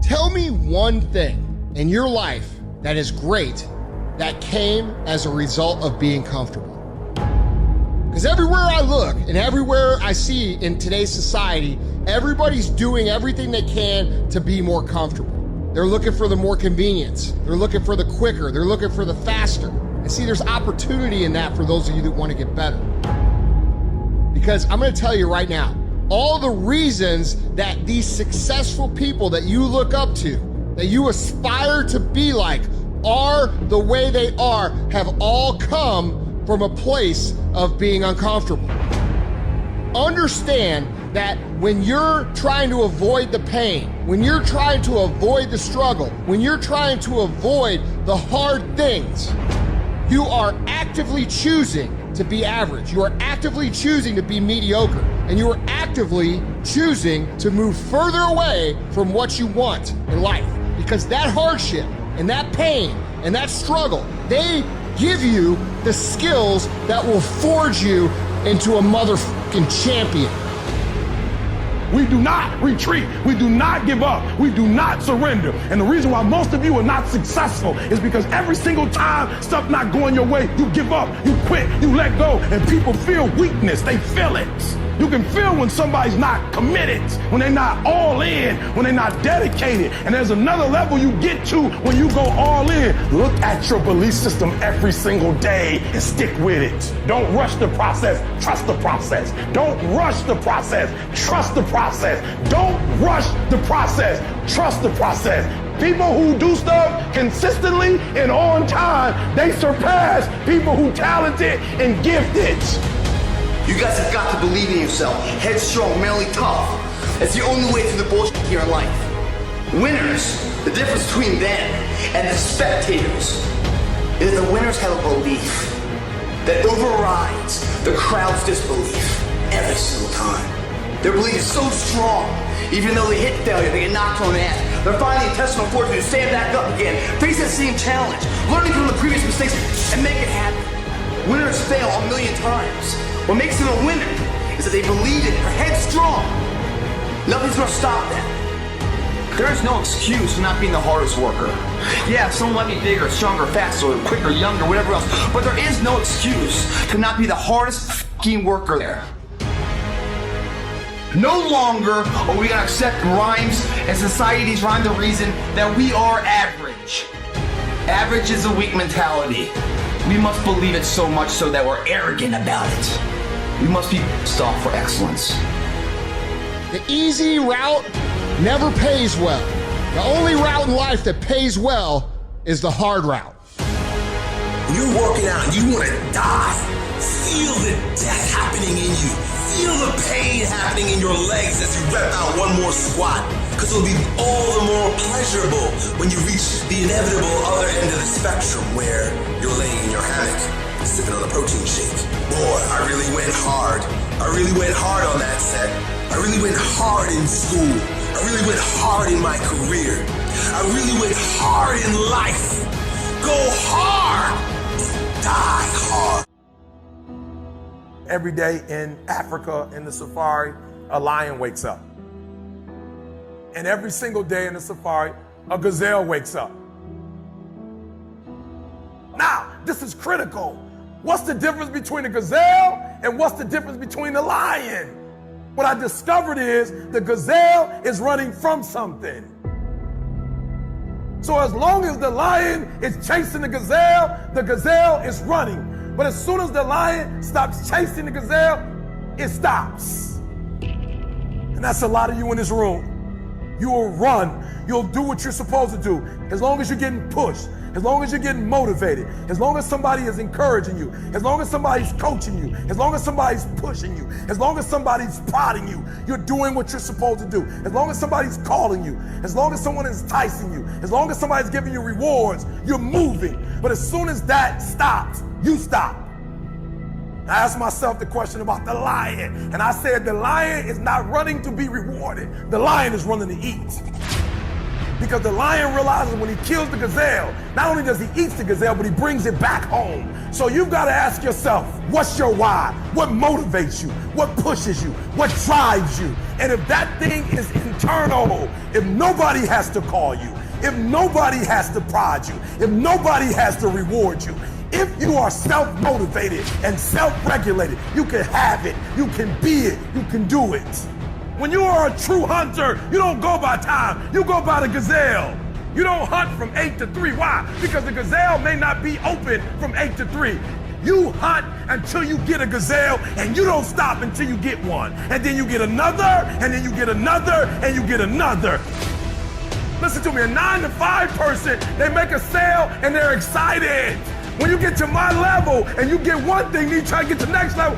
Tell me one thing in your life that is great that came as a result of being comfortable. Because everywhere I look and everywhere I see in today's society, everybody's doing everything they can to be more comfortable. They're looking for the more convenience. They're looking for the quicker. They're looking for the faster. And see, there's opportunity in that for those of you that want to get better. Because I'm going to tell you right now, all the reasons that these successful people that you look up to, that you aspire to be like, are the way they are, have all come from a place of being uncomfortable. Understand that when you're trying to avoid the pain, when you're trying to avoid the struggle, when you're trying to avoid the hard things, you are actively choosing to be average. You are actively choosing to be mediocre. And you are actively choosing to move further away from what you want in life. Because that hardship and that pain and that struggle, they give you the skills that will forge you into a motherfucking champion. We do not retreat. We do not give up. We do not surrender. And the reason why most of you are not successful is because every single time stuff not going your way, you give up, you quit, you let go, and people feel weakness. They feel it. You can feel when somebody's not committed, when they're not all in, when they're not dedicated. And there's another level you get to when you go all in. Look at your belief system every single day and stick with it. Don't rush the process, trust the process. Don't rush the process, trust the process. Don't rush the process, trust the process. People who do stuff consistently and on time, they surpass people who talented and gifted. You guys have got to believe in yourself. Headstrong, mentally tough. It's the only way through the bullshit here in life. Winners, the difference between them and the spectators is the winners have a belief that overrides the crowd's disbelief every single time. Their belief is so strong, even though they hit failure, they get knocked on the ass. They're finding the intestinal fortitude to stand back up again, face that same challenge, learning from the previous mistakes, and make it happen. Winners fail a million times. What makes them a winner is that they believe it, they're headstrong. Nothing's gonna stop that. There is no excuse for not being the hardest worker. Yeah, someone might be bigger, stronger, faster, quicker, younger, whatever else, but there is no excuse to not be the hardest f***ing worker there. No longer are we gonna accept rhymes and society's rhyme the reason that we are average. Average is a weak mentality. We must believe it so much so that we're arrogant about it. We must be stopped for excellence. The easy route never pays well. The only route in life that pays well is the hard route. When you're working out and you want to die, feel the death happening in you. Feel the pain happening in your legs as you rep out one more squat. Because it'll be all the more pleasurable when you reach the inevitable other end of the spectrum where you're laying in your hammock, sipping on a protein shake. Boy, I really went hard. I really went hard on that set. I really went hard in school. I really went hard in my career. I really went hard in life. Go hard and die hard. Every day in Africa, in the safari, a lion wakes up. And every single day in the safari, a gazelle wakes up. Now, this is critical. What's the difference between a gazelle and what's the difference between a lion? What I discovered is the gazelle is running from something. So as long as the lion is chasing the gazelle is running. But as soon as the lion stops chasing the gazelle, it stops. And that's a lot of you in this room. You will run. You'll do what you're supposed to do. As long as you're getting pushed, as long as you're getting motivated, as long as somebody is encouraging you, as long as somebody's coaching you, as long as somebody's pushing you, as long as somebody's prodding you, you're doing what you're supposed to do. As long as somebody's calling you, as long as someone is enticing you, as long as somebody's giving you rewards, you're moving. But as soon as that stops, you stop. I asked myself the question about the lion, and I said the lion is not running to be rewarded. The lion is running to eat. Because the lion realizes when he kills the gazelle, not only does he eat the gazelle, but he brings it back home. So you've got to ask yourself, what's your why? What motivates you? What pushes you? What drives you? And if that thing is internal, if nobody has to call you, if nobody has to prod you, if nobody has to reward you, if you are self-motivated and self-regulated, you can have it, you can be it, you can do it. When you are a true hunter, you don't go by time, you go by the gazelle. You don't hunt from 8 to 3. Why? Because the gazelle may not be open from 8 to 3. You hunt until you get a gazelle, and you don't stop until you get one. And then you get another, and then you get another, and you get another. Listen to me, a 9 to 5 person, they make a sale and they're excited. When you get to my level and you get one thing, you try to get to the next level,